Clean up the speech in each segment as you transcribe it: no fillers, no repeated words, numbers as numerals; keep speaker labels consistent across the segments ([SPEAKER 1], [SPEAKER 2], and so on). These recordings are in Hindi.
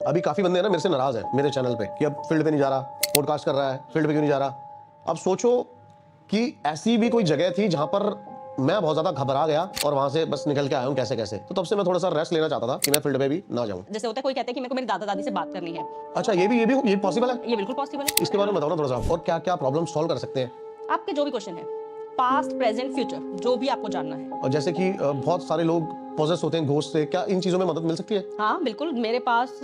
[SPEAKER 1] अभी काफी बंदे हैं ना मेरे से नाराज हैं मेरे चैनल पे कि अब फील्ड पे नहीं जा रहा, पॉडकास्ट कर रहा है, फील्ड पे क्यों नहीं जा रहा। अब सोचो कि ऐसी भी कोई जगह थी जहां पर मैं बहुत ज्यादा घबरा गया और वहां से बस निकल के आया हूं कैसे कैसे। तो तब से मैं थोड़ा सा रेस्ट लेना चाहता था कि मैं फील्ड पे भी ना जाऊं।
[SPEAKER 2] जैसे होता है कोई कहता है कि मेरे को मेरे दादा दादी से बात करनी है।
[SPEAKER 1] अच्छा, ये पॉसिबल है?
[SPEAKER 2] ये बिल्कुल पॉसिबल है।
[SPEAKER 1] इसके बारे में बताओ ना थोड़ा सा, और क्या क्या प्रॉब्लम सॉल्व कर सकते हैं?
[SPEAKER 2] आपके जो भी क्वेश्चन है, पास्ट प्रेजेंट फ्यूचर, जो भी आपको जानना है।
[SPEAKER 1] और जैसे कि बहुत सारे लोग पॉजेस होते हैं घोस्ट से, क्या इन चीजों में मदद मिल सकती है?
[SPEAKER 2] हाँ बिल्कुल, मेरे पास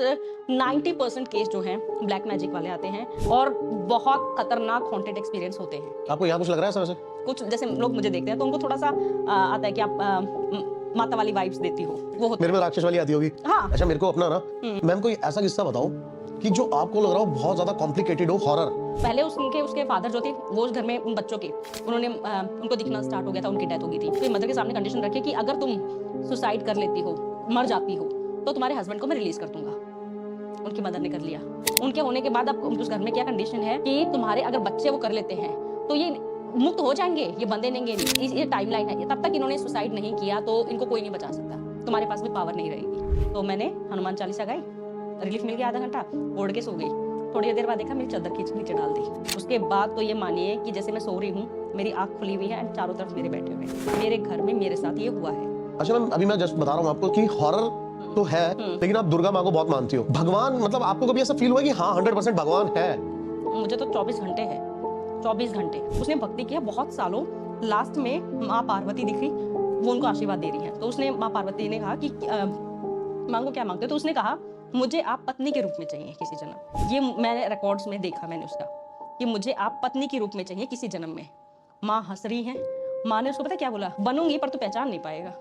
[SPEAKER 2] 90% केस जो हैं ब्लैक मैजिक वाले आते हैं और बहुत खतरनाक हॉन्टेड एक्सपीरियंस होते हैं।
[SPEAKER 1] आपको यहाँ कुछ लग रहा है वैसे?
[SPEAKER 2] कुछ जैसे लोग मुझे देखते हैं तो उनको थोड़ा सा आता है कि आप माता वाली वाइब्स देती हो, वो
[SPEAKER 1] मेरे में राक्षस वाली आती होगी।
[SPEAKER 2] हाँ।
[SPEAKER 1] अच्छा, मेरे को अपना ना मैम कोई ऐसा किस्सा बताओ कि जो आपको लग रहा हो बहुत ज्यादा कॉम्प्लिकेटेड हो, हॉरर।
[SPEAKER 2] पहले उसके फादर जो थे वो उस घर में उन बच्चों के उन्होंने उनको दिखना स्टार्ट हो गया था, उनकी डेथ हो गई थी। तो मदर के सामने कंडीशन रखी कि अगर तुम सुसाइड कर लेती हो, मर जाती हो, तो तुम्हारे हस्बैंड को मैं रिलीज कर दूंगा। उनकी मदर ने कर लिया। उनके होने के बाद अब उस घर में क्या कंडीशन है कि तुम्हारे अगर बच्चे वो कर लेते हैं तो ये मुक्त हो जाएंगे, ये बंदे नहीं, ये टाइमलाइन है। तब तक इन्होंने सुसाइड नहीं किया तो इनको कोई नहीं बचा सकता, तुम्हारे पास भी पावर नहीं रहेगी। तो मैंने हनुमान चालीसा गाई, रिलीफ मिल गया, आधा घंटा ओढ़ के सो गई। थोड़ी देर बाद देखा मेरी चादर खींच नीचे डाल दी। उसके बाद तो ये मानिए कि जैसे मैं सो रही हूँ, मेरी आंख खुली हुई है एंड चारों तरफ मेरे बैठे हुए हैं। मेरे घर में मेरे साथ ये हुआ है।
[SPEAKER 1] अच्छा मैम, अभी मैं जस्ट बता रहा हूँ आपको कि हॉरर तो है, लेकिन आप दुर्गा माँ को बहुत मानती हो। भगवान, मतलब आपको कभी ऐसा फील हुआ कि हाँ 100% भगवान है?
[SPEAKER 2] मुझे तो 24 घंटे है, 24 घंटे उसने भक्ति किया बहुत सालों। लास्ट में माँ पार्वती दिख रही, वो उनको आशीर्वाद दे रही है। तो उसने माँ पार्वती ने कहा कि मांगो क्या मांगते हो। तो उसने कहा मुझे आप पत्नी के रूप में चाहिए किसी जन्म। ये मैंने रिकॉर्ड्स में देखा, मैंने उसका कि मुझे आप पत्नी के रूप में चाहिए किसी जन्म में। माँ हंस रही है। माँ ने उसको पता क्या बोला, बनूंगी पर तू पहचान नहीं पाएगा,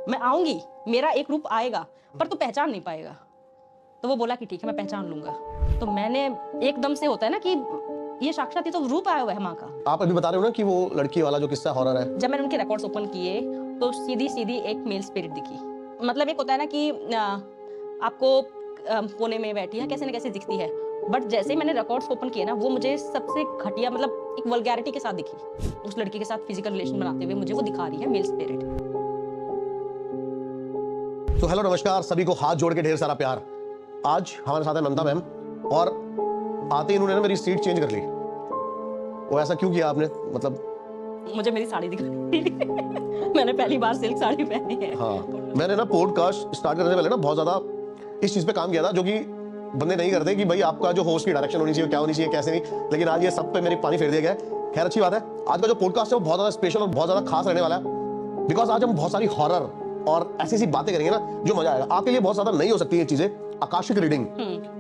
[SPEAKER 2] मैं आऊंगी, मेरा एक रूप आएगा पर तू पहचान नहीं पाएगा। तो वो बोला कि ठीक है मैं पहचान लूंगा। तो मैंने एकदम से होता है ना कि ये साक्षात ही तो रूप आया हुआ है माँ का।
[SPEAKER 1] आप अभी बता रहे हो ना कि वो लड़की वाला जो किस्सा हॉरर है,
[SPEAKER 2] जब मैंने उनके रिकॉर्ड्स ओपन किए तो सीधी सीधी एक मेल स्पिरिट दिखी। मतलब एक होता है ना कि आपको कोने में बैठी है, कैसे न कैसे दिखती है, बट जैसे मैंने रिकॉर्ड्स ओपन किए ना, वो मुझे सबसे घटिया, मतलब एक वल्गैरिटी के साथ दिखी। उस लड़की के साथ फिजिकल रिलेशन बनाते हुए मुझे वो दिखा रही है मेल स्पिरिट।
[SPEAKER 1] तो हेलो नमस्कार सभी को, हाथ जोड़ के ढेर सारा प्यार। आज हमारे साथ है ममता मैम, और आते ही इन्होंने ना मेरी सीट चेंज कर ली। वो ऐसा क्यों किया आपने? मतलब
[SPEAKER 2] मुझे मेरी साड़ी दिख रही थी मैंने पहली बार सिल्क साड़ी पहनी है।
[SPEAKER 1] हाँ, मैंने ना पॉडकास्ट स्टार्ट करने से पहले ना बहुत ज्यादा इस चीज पे काम किया था, जो कि बंदे नहीं करते, कि भाई आपका जो होस्ट की डायरेक्शन होनी चाहिए, क्या होनी चाहिए, कैसे नहीं। लेकिन आज ये सब पे मेरी पानी फेर दिया गया है। खैर अच्छी बात है, आज का जो पॉडकास्ट है वो बहुत ज्यादा स्पेशल और बहुत ज्यादा खास रहने वाला है, बिकॉज आज हम बहुत सारी हॉरर और ऐसी ऐसी बातें करेंगे ना जो मजा आएगा। आपके लिए बहुत ज्यादा नहीं हो सकती ये चीजें। आकाशिक रीडिंग,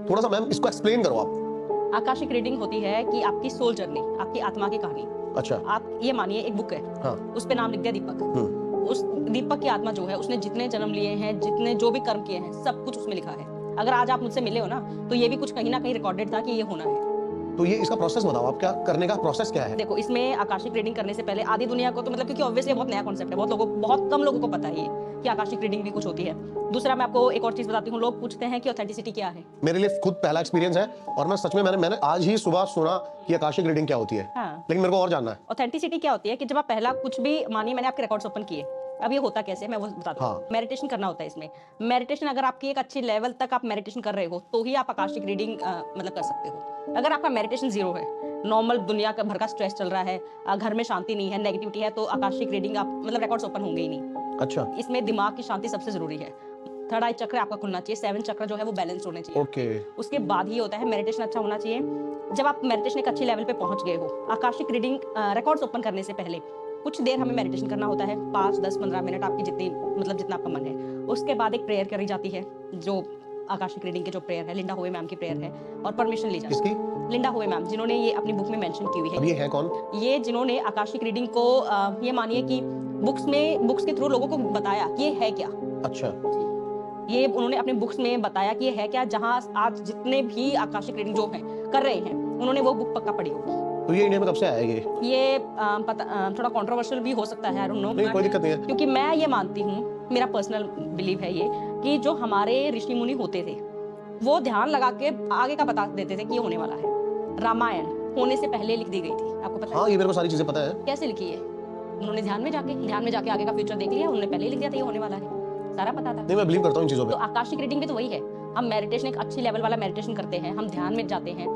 [SPEAKER 1] थोड़ा सा मैम इसको एक्सप्लेन करो आप।
[SPEAKER 2] आकाशिक रीडिंग होती है कि आपकी सोल जर्नी, आपकी आत्मा की कहानी।
[SPEAKER 1] अच्छा,
[SPEAKER 2] आप ये मानिए एक बुक है,
[SPEAKER 1] हाँ,
[SPEAKER 2] उस पे नाम लिख दिया दीपक। उस दीपक की आत्मा जो है, उसने जितने जन्म लिए हैं, जितने जो भी कर्म किए हैं, सब कुछ उसमें लिखा है। अगर आज आप मुझसे मिले हो ना, तो ये भी कुछ कहीं ना कहीं रिकॉर्डेड था कि ये होना है।
[SPEAKER 1] तो ये इसका प्रोसेस बताओ, आप क्या करने का प्रोसेस क्या है?
[SPEAKER 2] देखो, इसमें आकाशिक रीडिंग करने से पहले आधी दुनिया को तो मतलब, क्योंकि ऑब्वियसली बहुत नया कॉन्सेप्ट है, बहुत कम लोगों को पता है ये कि आकाशिक रीडिंग भी कुछ होती है। दूसरा, मैं आपको एक और चीज बताती हूँ, लोग पूछते हैं कि ऑथेंटिसिटी क्या है।
[SPEAKER 1] मेरे लिए खुद पहला एक्सपीरियंस है, और मैं सच में मैंने आज ही सुबह सुना कि आकाशिक रीडिंग क्या होती है।
[SPEAKER 2] हाँ।
[SPEAKER 1] लेकिन मेरे को और जानना है।
[SPEAKER 2] ऑथेंटिसिटी क्या होती है कि जब आप पहला कुछ भी, मानिए मैंने आपके रिकॉर्ड्स ओपन किए, अब ये होता कैसे मैं वो बताती हूँ।
[SPEAKER 1] हाँ।
[SPEAKER 2] मेडिटेशन करना होता है इसमें। मेडिटेशन अगर आपकी एक अच्छी लेवल तक आप मेडिटेशन कर रहे हो तो ही आप आकाशिक रीडिंग मतलब कर सकते हो। अगर आपका मेडिटेशन जीरो है, नॉर्मल दुनिया का भर का स्ट्रेस चल रहा है, घर में शांति नहीं है, नेगेटिविटी है, तो आकाशिक रीडिंग आप मतलब रिकॉर्ड्स ओपन होंगे ही नहीं।
[SPEAKER 1] अच्छा।
[SPEAKER 2] इसमें दिमाग की शांति सबसे जरूरी है। थर्ड आई चक्र आपका खुलना चाहिए, 7 चक्र जो है वो बैलेंस होने चाहिए।
[SPEAKER 1] ओके।
[SPEAKER 2] उसके बाद ही होता है मेडिटेशन अच्छा होना चाहिए। जब आप मेडिटेशन एक अच्छे लेवल पे पहुंच गए हो, आकाशिक रीडिंग रिकॉर्ड्स ओपन करने से पहले कुछ देर हमें मेडिटेशन करना होता है, 5, 10, 15 मिनट, आपकी जितनी मतलब जितना आपका मन है। उसके बाद एक प्रेयर करी जाती है, जो आकाशिक रीडिंग की जो प्रेयर है, लिंडा होवे मैम की प्रेयर है, और परमिशन ली जाती है।
[SPEAKER 1] किसकी?
[SPEAKER 2] लिंडा होवे मैम, जिन्होंने ये अपनी बुक में मेंशन की हुई है।
[SPEAKER 1] अब ये है कौन?
[SPEAKER 2] ये जिन्होंने आकाशिक रीडिंग को ये मानिए कि बुक्स के थ्रू लोगों को बताया कि ये है क्या।
[SPEAKER 1] अच्छा।
[SPEAKER 2] ये उन्होंने अपने बुक्स में बताया कि ये है क्या, जहां आज जितने भी आकाशिक रीडिंग जो है कर रहे हैं, उन्होंने वो बुक पक्का पढ़ी होगी।
[SPEAKER 1] तो ये इंडिया में कब से आया
[SPEAKER 2] ये थोड़ा कंट्रोवर्शियल भी हो सकता है, आई डोंट नो।
[SPEAKER 1] नहीं, कोई दिक्कत नहीं है।
[SPEAKER 2] क्योंकि मैं ये मानती हूँ, मेरा पर्सनल बिलीव है ये, कि जो हमारे ऋषि मुनि होते थे वो ध्यान लगा के आगे का बता देते थे कि ये होने वाला है। रामायण होने से पहले लिख दी गई थी, आपको पता है?
[SPEAKER 1] हाँ, ये मेरे को सारी चीजें पता है।
[SPEAKER 2] कैसे लिखी है? उन्होंने ध्यान में जाके आगे का फ्यूचर देख लिया, उन्होंने पहले ही लिख दिया था ये होने वाला है, सारा पता था।
[SPEAKER 1] नहीं, मैं बिलीव करता हूँ इन चीजों पे।
[SPEAKER 2] तो आकाशिक रीडिंग भी तो वही है। हम मेडिटेशन एक अच्छी लेवल वाला मेडिटेशन करते हैं, हम ध्यान में जाते हैं,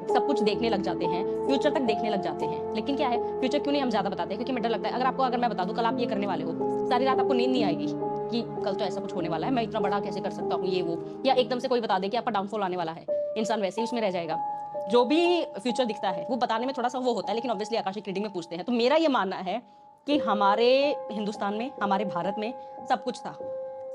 [SPEAKER 2] सब कुछ देखने लग जाते हैं, फ्यूचर तक देखने लग जाते हैं। लेकिन क्या है, फ्यूचर क्यों नहीं हम ज्यादा बताते हैं? क्योंकि हमें डर लगता है अगर मैं बता दूं कल आप ये करने वाले हो, सारी रात आपको नींद नहीं आएगी कि कल तो ऐसा कुछ होने वाला है, मैं इतना बड़ा कैसे कर सकता हूँ ये वो, या एकदम से कोई बता दे कि आपका डाउनफॉल आने वाला है, इंसान वैसे ही उसमें रह जाएगा। जो भी फ्यूचर दिखता है वो बताने में थोड़ा सा वो होता है, लेकिन ऑब्वियसली आकाशिक रीडिंग में पूछते हैं। तो मेरा ये मानना है कि हमारे हिंदुस्तान में, हमारे भारत में सब कुछ था,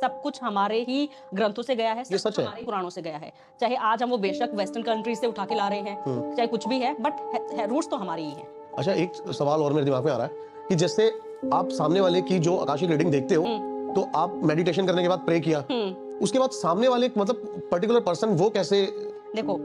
[SPEAKER 2] सब कुछ हमारे ही ग्रंथों से गया है,
[SPEAKER 1] ये सच है।
[SPEAKER 2] हमारे पुराणों से गया है। चाहे आज हम वो बेशक वेस्टर्न कंट्रीज से उठा के ला रहे हैं, चाहे कुछ भी है, बट रूट्स तो हमारी ही है।
[SPEAKER 1] अच्छा, एक सवाल और मेरे दिमाग में आ रहा है कि जैसे आप सामने वाले की जो आकाशिक रीडिंग देखते हो, तो आप मेडिटेशन करने के बाद प्रे किया, उसके बाद सामने वाले मतलब पर्टिकुलर पर्सन वो कैसे?
[SPEAKER 2] देखो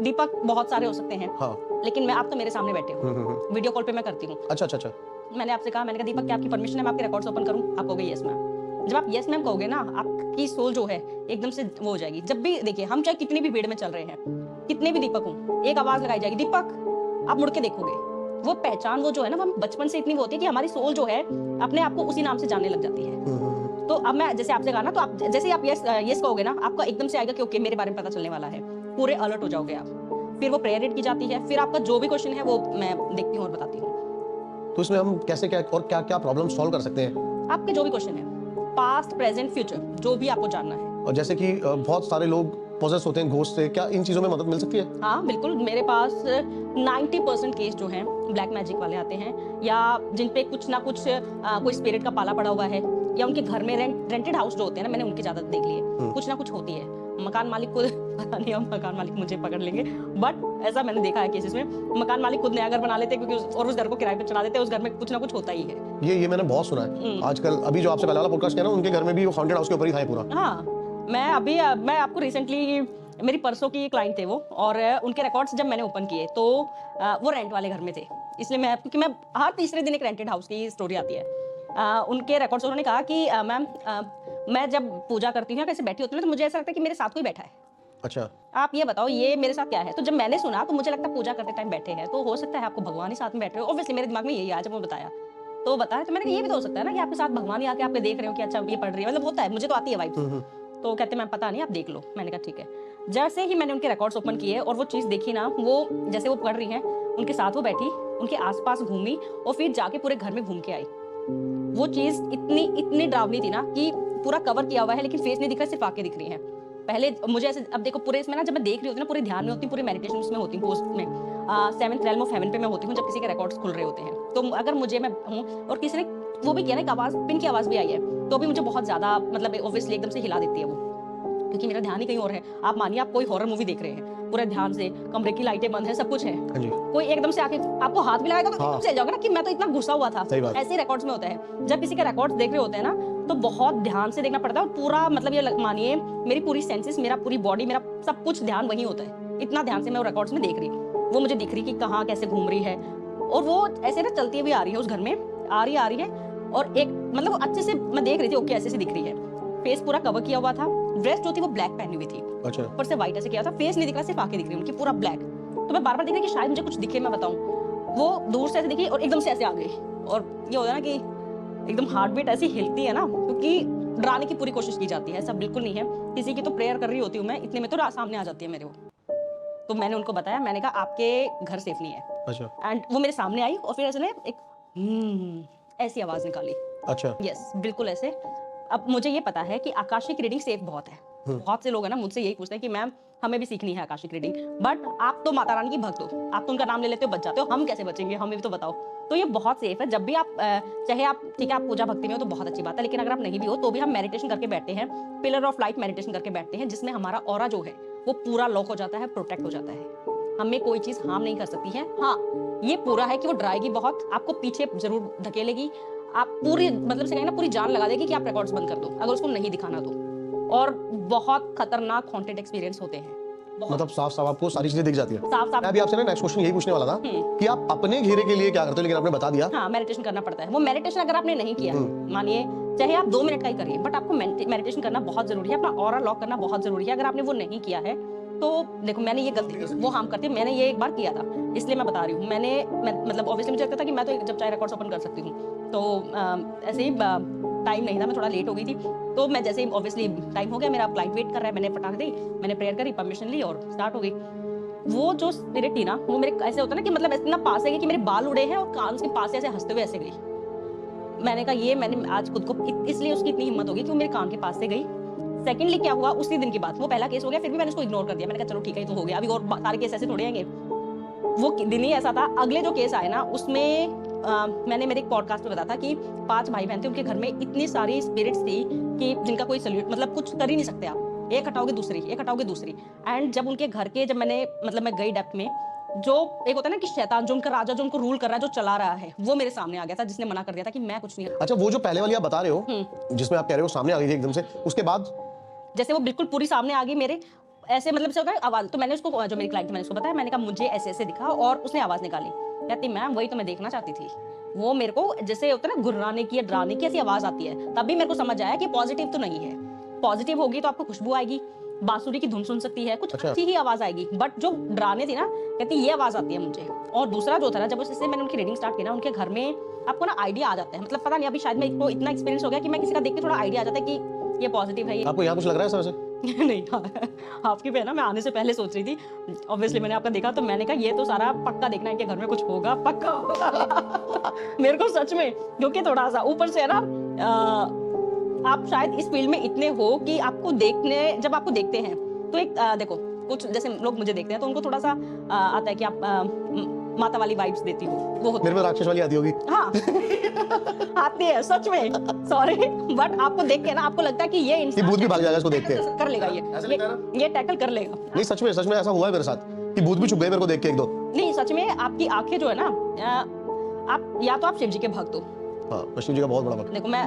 [SPEAKER 2] दीपक बहुत सारे हो सकते हैं,
[SPEAKER 1] हाँ,
[SPEAKER 2] लेकिन मैं आप तो मेरे सामने बैठे हो, वीडियो कॉल पे मैं करती हूँ।
[SPEAKER 1] अच्छा अच्छा अच्छा,
[SPEAKER 2] मैंने आपसे कहा, मैंने कहा दीपक क्या आपकी परमिशन है मैं आपके रिकॉर्ड्स ओपन करूँ? आप कहोगे यस मैम। जब आप यस मैम कहोगे ना, आपकी सोल जो है एकदम से वो हो जाएगी। जब भी देखिए, हम चाहे कितनी भी भीड़ में चल रहे हैं, कितने भी दीपक हो, एक आवाज लगाई जाएगी दीपक, आप मुड़ के देखोगे, वो पहचान वो जो है ना, वो बचपन से इतनी वो होती है कि हमारी सोल जो है अपने आप को उसी नाम से जानने लग जाती है। तो अब मैं जैसे आपसे कहा ना, तो आप जैसे ही आप यस कहोगे ना, आपका एकदम से आएगा कि ओके मेरे बारे में पता चलने वाला है, पूरे अलर्ट हो जाओगे आप। फिर वो प्रेयर रीड की जाती है, फिर आपका जो भी क्वेश्चन है वो मैं देखती हूँ और बताती हूँ।
[SPEAKER 1] तो इसमें हम कैसे क्या और क्या क्या प्रॉब्लम सॉल्व कर सकते हैं?
[SPEAKER 2] आपके जो भी क्वेश्चन है, पास्ट प्रेजेंट फ्यूचर, जो भी आपको जानना है।
[SPEAKER 1] और जैसे कि बहुत सारे लोग पोजेस होते हैं घोस्ट से, क्या इन चीजों में मदद मिल सकती है?
[SPEAKER 2] हाँ बिल्कुल, मेरे पास 90% केस जो हैं ब्लैक मैजिक वाले आते हैं, या जिन पे कुछ ना कुछ कोई स्पिरिट का पाला पड़ा हुआ है, या उनके घर में रेंटेड हाउस जो होते हैं ना, मैंने उनके ज्यादा देख लिए, कुछ ना कुछ होती है। मकान मालिक को पता नहीं, हम मकान मालिक मुझे पकड़ लेंगे, बट ऐसा मैंने देखा है केसेस में, मकान मालिक खुद नया घर बना लेते हैं क्योंकि और उस घर को किराए पे चला देते हैं, उस घर में कुछ ना कुछ होता ही है।
[SPEAKER 1] ये मैंने बहुत सुना है आजकल। अभी जो आपसे पहले वाला पॉडकास्ट किया ना, उनके घर में भी वो हॉन्टेड हाउस के ऊपर ही था पूरा।
[SPEAKER 2] हाँ, मैं आपको रिसेंटली, मेरी परसों की क्लाइंट थे वो, और उनके रिकॉर्ड्स जब मैंने ओपन किए तो वो रेंट वाले घर में थे, इसलिए क्योंकि मैं हर तीसरे दिन एक रेंटेड हाउस की स्टोरी आती है। उनके रिकॉर्ड्स, उन्होंने कहा कि मैम मैं जब पूजा करती हूँ कैसे बैठी होती हूँ, तो मुझे ऐसा लगता है कि मेरे साथ कोई बैठा है।
[SPEAKER 1] अच्छा,
[SPEAKER 2] आप ये बताओ ये मेरे साथ क्या है? तो जब मैंने सुना तो मुझे लगता है पूजा करते टाइम बैठे हैं, तो हो सकता है आपको भगवान ही साथ में बैठ रहे हो। ऑब्वियसली मेरे दिमाग में यही आया जब वो बताया, तो बताया, तो मैंने कहा ये भी तो हो सकता है ना कि आपके साथ भगवान ही आके आपके देख रहे हो कि अच्छा ये पढ़ रही है, मतलब होता है, मुझे तो आती है वाइब। तो कहते मैम पता नहीं, आप देख लो। मैंने कहा ठीक है। जैसे ही मैंने उनके रिकॉर्ड्स ओपन किए और वो चीज़ देखी ना, वो जैसे वो पढ़ रही हैं, उनके साथ वो बैठी, उनके आसपास घूमी और फिर जाके पूरे घर में घूम के आई। वो चीज़ इतनी डरावनी थी ना कि पूरा कवर किया हुआ है लेकिन फेस नहीं दिख रहा, सिर्फ आंखें दिख रही हैं। पहले मुझे ऐसे, अब देखो पूरे इसमें ना, जब मैं देख रही होती हूँ ना, पूरे ध्यान में होती हूँ, पूरे मेडिटेशन में होती हूँ, पोस्ट में 7th realm of heaven पे मैं होती हूँ जब किसी के रिकॉर्ड्स खुल रहे होते हैं। तो अगर मुझे, मैं हूँ और किसी ने वो भी किया ना, एक आवाज़, पिन की आवाज़ भी आई है, तो भी मुझे बहुत ज़्यादा, मतलब ऑब्वियसली एकदम से हिला देती है वो, क्योंकि मेरा ध्यान ही कहीं और है। आप मानिए आप कोई हॉरर मूवी देख रहे हैं, पूरे ध्यान से, कमरे की लाइटें बंद है, सब कुछ है, कोई एकदम से आके आपको हाथ भी लगाएगा तो एकदम से आ जाओगे ना कि मैं तो इतना घुसा हुआ था। ऐसे रिकॉर्ड्स में होता है, जब किसी के रिकॉर्ड्स देख रहे होते हैं ना, तो बहुत ध्यान से देखना पड़ता है, और पूरा मतलब ये मानिए मेरी पूरी सेंसेस, मेरा पूरी बॉडी, मेरा सब कुछ ध्यान वही होता है। इतना ध्यान से मैं रिकॉर्ड्स में देख रही, वो मुझे दिख रही कि कहाँ कैसे घूम रही है, और वो ऐसे ना चलती हुई आ रही है, उस घर में आ रही है, और एक मतलब अच्छे से मैं देख रही थी, ओके ऐसे से दिख रही है, फेस पूरा कवर किया हुआ था, ड्रेस जो थी वो ब्लैक पहनी हुई थी,
[SPEAKER 1] अच्छा,
[SPEAKER 2] ऊपर से व्हाइट ऐसे किया था, फेस नहीं दिख रहा, सिर्फ आंखें दिख रही उनकी, पूरा ब्लैक। तो मैं बार-बार देख रही कि शायद मुझे कुछ दिखे, मैं बताऊं, वो दूर से ऐसे दिखी और एकदम से ऐसे आ गई, और ये होता है ना कि एकदम हार्ट बीट ऐसी हिलती है ना, क्योंकि डराने की पूरी कोशिश की जाती है, ऐसा बिल्कुल नहीं है। किसी की तो प्रेयर कर रही होती हूँ मैं, इतने में तो सामने आ जाती है मेरे वो। तो मैंने उनको बताया, मैंने कहा आपके घर सेफ नहीं है।
[SPEAKER 1] अच्छा,
[SPEAKER 2] एंड वो मेरे सामने आई और फिर ऐसे ने एक ऐसी आवाज निकाली।
[SPEAKER 1] अच्छा,
[SPEAKER 2] यस, बिल्कुल ऐसे। अब मुझे ये पता है कि आकाशिक रीडिंग सेफ बहुत है। बहुत से लोग हैं ना मुझसे यही पूछते हैं कि मैम हमें भी सीखनी है आकाशिक रीडिंग, बट आप तो माता रानी की भक्त हो, आप तो उनका नाम ले लेते हो बच जाते हो, हम कैसे बचेंगे, हमें भी तो बताओ। तो ये बहुत सेफ है। जब भी आप चाहे आप ठीक है आप पूजा भक्ति में हो तो बहुत अच्छी बात है, लेकिन अगर आप नहीं भी हो तो भी हम मेडिटेशन करके बैठते हैं, पिलर ऑफ लाइट मेडिटेशन करके बैठते हैं, जिसमें हमारा ऑरा जो है वो पूरा लॉक हो जाता है, प्रोटेक्ट हो जाता है, हमें कोई चीज हार्म नहीं कर सकती है। हाँ ये पूरा है कि वो डराएगी बहुत, आपको पीछे जरूर धकेलेगी, आप पूरी मतलब से कहें ना पूरी जान लगा देगी कि आप रिकॉर्ड्स बंद कर दो अगर उसको नहीं दिखाना तो, और बहुत खतरनाक हॉन्टेड एक्सपीरियंस होते हैं।
[SPEAKER 1] मतलब साफ साफ आपको सारी चीजें दिख जाती है।
[SPEAKER 2] साफ साफ
[SPEAKER 1] मैं अभी आपसे ना नेक्स्ट क्वेश्चन यही पूछने वाला था कि आप अपने घेरे के लिए क्या करते हो, लेकिन आपने बता दिया।
[SPEAKER 2] हाँ मेडिटेशन करना पड़ता है। वो मेडिटेशन अगर आपने नहीं किया, मानिए चाहे आप 2 मिनट का ही करिए, बट आपको मेडिटेशन करना बहुत जरूरी है, अपना ऑरा लॉक करना बहुत जरूरी है। अगर आपने वो नहीं किया है तो देखो मैंने ये गलती, वो हम करते, मैंने ये एक बार किया था इसलिए मैं बता रही हूँ। मतलब ऑब्वियसली मुझे लगता था कि मैं तो जब चाहे रिकॉर्ड्स ओपन कर सकती हूँ, तो ऐसे ही टाइम नहीं था, मैं थोड़ा लेट हो गई थी। तो मैं जैसे ही ऑब्वियसली टाइम हो गया, मेरा फ्लाइट वेट कर रहा है, मैंने फटाक दी, मैंने प्रेयर करी, परमिशन ली और स्टार्ट हो गई। वो जो स्पिरिट थी ना, वो मेरे ऐसे होता ना कि मतलब इतना पास है कि मेरे बाल उड़े हैं और कान के पास से ऐसे हंसते हुए ऐसे गई। मैंने कहा ये मैंने आज खुद को इसलिए उसकी इतनी हिम्मत होगी कि वो मेरे कान के पास से गई। सेकंडली क्या हुआ, उसी दिन की बात, वो पहला केस हो गया, फिर भी मैंने उसको इग्नोर कर दिया। मैंने कहा चलो ठीक है, तो हो गया, अभी और सारे केस ऐसे थोड़े आएंगे। वो दिन ही ऐसा था। अगले जो केस आए ना, उसमें मैंने मेरे एक पॉडकास्ट में बताया था कि 5 भाई बहन थे, उनके घर में इतनी सारी स्पिरिट्स थी कि जिनका कोई सल्यूट मतलब कुछ कर ही नहीं सकते आप। एक हटाओगे दूसरी, एक हटाओगे दूसरी। एंड जब उनके घर के, जब मैंने मतलब मैं गई डेप्थ में, जो एक होता है ना कि शैतान, जो उनका राजा, जो उनको रूल कर रहा है, जो चला रहा है, वो मेरे सामने आ गया था, जिसने मना कर दिया था कि मैं कुछ नहीं।
[SPEAKER 1] अच्छा, वो जो पहले वाली आप बता रहे हो, जिसमें आप कह रहे हो सामने आ गई थी एकदम से, उसके बाद
[SPEAKER 2] जैसे वो बिल्कुल पूरी सामने आ गई मेरे, ऐसे मतलब से होता है आवाज। तो मैंने उसको, जो मेरी क्लाइंट थी, मैंने उसको बताया, मैंने कहा मुझे ऐसे ऐसे दिखा, और उसने आवाज निकाली। कहती मैम वही तो मैं देखना चाहती थी। वो मेरे को जैसे होता है ना गुर्राने की या डराने की ऐसी आवाज आती है, तभी मेरे को समझ आया कि पॉजिटिव तो नहीं है। पॉजिटिव होगी तो आपको खुशबू आएगी, बांसुरी की धुन सुन सकती है, कुछ अच्छी ही आवाज आएगी। बट जो डराने थी ना, कहती ये आवाज आती है मुझे। और दूसरा जो था ना, जब उससे मैंने उनकी रीडिंग स्टार्ट की ना, उनके घर में आपको ना आइडिया आ जाता है, मतलब पता नहीं, अभी शायद मैं इतना एक्सपीरियंस हो गया कि मैं किसी का देख के थोड़ा आइडिया आ जाता है कि ये पॉजिटिव है।
[SPEAKER 1] आपको यहाँ कुछ लग रहा है सर?
[SPEAKER 2] नहीं, आपकी बहन ना, मैं आने से पहले सोच रही थी, ऑब्वियसली मैंने आपका देखा तो मैंने कहा ये तो सारा पक्का देखना है कि घर में कुछ होगा, पक्का होगा। मेरे को सच में, क्योंकि थोड़ा सा ऊपर से है ना, आप शायद इस फील्ड में इतने हो कि आपको देखने, जब आपको देखते हैं तो एक देखो, कुछ जैसे लोग मुझे देखते हैं तो उनको थोड़ा सा आता है कि आप माता वाली वाइब्स देती हो, वो
[SPEAKER 1] मेरे में राक्षस वाली आती होगी।
[SPEAKER 2] हाँ आती है सच में, सॉरी, बट आपको देख के ना आपको लगता है कि ये इंसान
[SPEAKER 1] भूत भी भाग जाएगा इसको देख के,
[SPEAKER 2] कर लेगा, ये टैकल कर लेगा।
[SPEAKER 1] नहीं सच में ऐसा हुआ है मेरे साथ कि भूत भी छुप गए मेरे को देख के एक दो।
[SPEAKER 2] नहीं सच में, आपकी आंखें जो है ना, आप या तो आप शिव जी के भक्त हो।
[SPEAKER 1] हाँ, मैं शिव जी का बहुत बड़ा भक्त।
[SPEAKER 2] देखो, मैं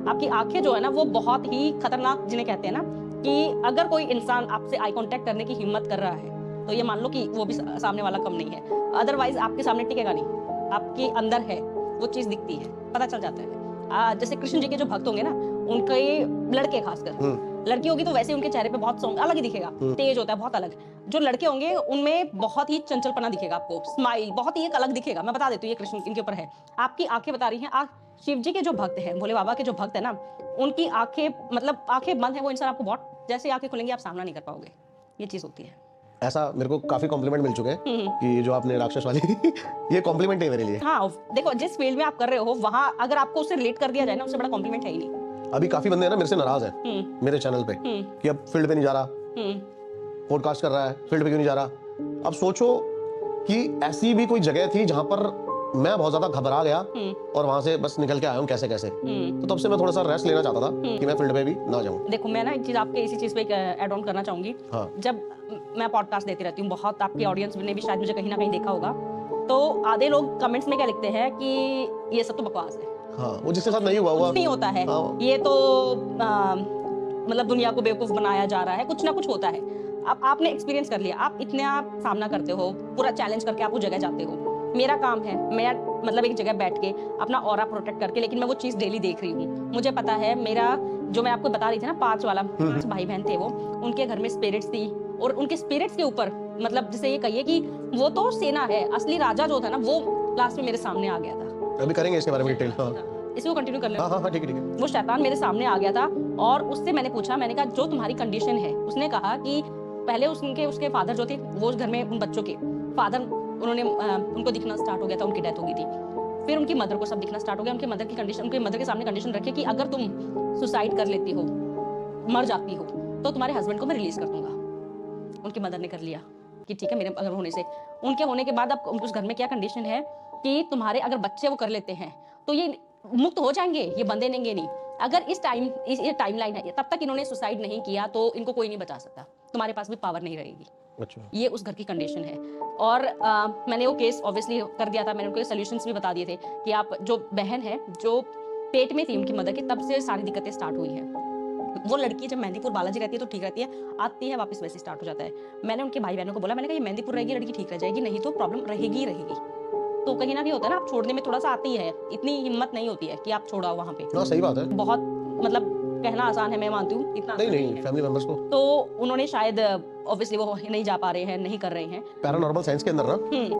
[SPEAKER 2] आपकी आंखें जो है ना, वो बहुत ही खतरनाक, जिन्हें कहते हैं ना कि अगर कोई इंसान आपसे आई कांटेक्ट करने की हिम्मत कर रहा है तो ये मान लो कि वो भी सामने वाला कम नहीं है। अदरवाइज आपके सामने टिकेगा नहीं, आपके अंदर है वो चीज, दिखती है, पता चल जाता है। जैसे कृष्ण जी के जो भक्त होंगे ना, उनके लड़के खासकर, लड़की होगी तो वैसे उनके चेहरे पे बहुत सॉन्ग अलग ही दिखेगा, तेज होता है बहुत अलग। जो लड़के होंगे उनमें बहुत ही चंचलपना दिखेगा आपको, स्माइल बहुत ही एक अलग दिखेगा। मैं बता देती हूँ, ये कृष्ण इनके ऊपर है। आपकी आंखें बता रही हैं, आप शिव जी के जो भक्त हैं, भोले बाबा के जो भक्त है ना, उनकी आंखें, मतलब आंखें बंद है वो इंसान, आपको बहुत, जैसे आंखें खुलेंगी आप सामना नहीं कर पाओगे, ये चीज होती है।
[SPEAKER 1] ऐसा मेरे को काफी कॉम्प्लीमेंट मिल चुके हैं कि जो आपने राक्षस वाली ये कॉम्प्लीमेंट है मेरे लिए।
[SPEAKER 2] हाँ देखो, जिस फील्ड में आप कर रहे हो वहां अगर आपको उससे रिलेट कर दिया जाए ना, उससे बड़ा कॉम्प्लीमेंट है ही नहीं।
[SPEAKER 1] अभी काफी बंदे हैं ना मेरे से नाराज हैं मेरे चैनल पे कि अब फील्ड पे नहीं जा रहा, पॉडकास्ट कर रहा है, फील्ड पे क्यों नहीं जा रहा। अब सोचो कि ऐसी भी कोई जगह थी जहां पर मैं बहुत ज्यादा घबरा गया और वहां से बस निकल के आया हूँ कैसे कैसे। तो तब से मैं थोड़ा सा रेस्ट लेना चाहता था कि मैं फील्ड पे भी ना जाऊं।
[SPEAKER 2] देखो, मैं ना एक चीज आपके इसी चीज पे ऐड ऑन करना चाहूंगी।
[SPEAKER 1] हाँ।
[SPEAKER 2] जब मैं पॉडकास्ट देती रहती हूँ, बहुत आपके ऑडियंस ने भी शायद मुझे कहीं ना कहीं देखा होगा, तो आधे लोग कमेंट्स में क्या लिखते हैं कि ये सब तो बकवास है।
[SPEAKER 1] हाँ, वो जिसके साथ नहीं हुआ
[SPEAKER 2] नहीं होता है।
[SPEAKER 1] हाँ।
[SPEAKER 2] ये तो मतलब दुनिया को बेवकूफ बनाया जा रहा है, कुछ ना कुछ होता है। अब आपने एक्सपीरियंस कर लिया, आप इतने आप सामना करते हो, पूरा चैलेंज करके आप उस जगह जाते हो। मेरा काम है, मैं मतलब एक जगह बैठ के अपना ऑरा प्रोटेक्ट करके, लेकिन मैं वो चीज डेली देख रही हूँ। मुझे पता है, मेरा जो मैं आपको बता रही थी ना, 5 भाई बहन थे वो, उनके घर में स्पिरिट्स थी, और उनके स्पिरिट्स के ऊपर मतलब जिसे ये कहिए कि वो तो सेना है, असली राजा जो था ना, वो लास्ट में मेरे सामने आ गया था।
[SPEAKER 1] अभी करेंगे इसके बारे में डिटेल। हाँ,
[SPEAKER 2] इसको कंटिन्यू कर ले।
[SPEAKER 1] हाँ, ठीक है।
[SPEAKER 2] वो शैतान मेरे सामने आ गया था, और उससे मैंने पूछा, मैंने कहा जो तुम्हारी कंडीशन है। उसने कहा कि पहले उसके फादर जो थे, वो घर में उन बच्चों के फादर, उन्होंने उनको दिखना स्टार्ट हो गया था, उनकी डेथ हो गई थी। फिर उनकी मदर को सब दिखना स्टार्ट हो गया। उनकी मदर की कंडीशन, उनके मदर के सामने कंडीशन रखी कि अगर तुम सुसाइड कर लेती हो, मर जाती हो, तो तुम्हारे हस्बैंड को मैं रिलीज कर दूंगा। उनकी मदर ने कर लिया कि ठीक है, मेरे अगर होने से, उनके होने के बाद अब उस घर में क्या कंडीशन है कि तुम्हारे अगर बच्चे वो कर लेते हैं तो ये मुक्त हो जाएंगे, ये बंदे नेंगे नहीं। अगर इस टाइम लाइन है, तब तक इन्होंने सुसाइड नहीं किया तो इनको कोई नहीं बचा सकता, तुम्हारे पास भी पावर नहीं रहेगी।
[SPEAKER 1] अच्छा।
[SPEAKER 2] ये उस घर की कंडीशन है। और मैंने वो केस ऑब्वियसली कर दिया था, मैंने उनको सॉल्यूशंस भी बता दिए थे कि आप, जो बहन है जो पेट में थी उनकी मदर की, तब से सारी दिक्कतें स्टार्ट हुई हैं। वो लड़की जब मेहंदीपुर बालाजी रहती है तो ठीक रहती है, आती है वापस वैसे स्टार्ट हो जाता है। मैंने उनके भाई बहनों को बोला, मैंने कहा ये मेहंदीपुर रहेगी लड़की ठीक रह जाएगी, नहीं तो प्रॉब्लम रहेगी ही रहेगी। तो कहीं ना कहीं होता है ना, आप छोड़ने में थोड़ा सा आती है, इतनी हिम्मत नहीं होती है कि आप छोड़ाओ वहाँ पे।
[SPEAKER 1] हाँ, सही बात है।
[SPEAKER 2] बहुत मतलब कहना आसान है, मैं मानती हूँ, इतना
[SPEAKER 1] नहीं, फैमिली मेंबर्स को
[SPEAKER 2] तो उन्होंने शायद ऑब्वियसली वो नहीं जा पा रहे हैं, नहीं कर रहे हैं।
[SPEAKER 1] पैरानॉर्मल साइंस के अंदर ना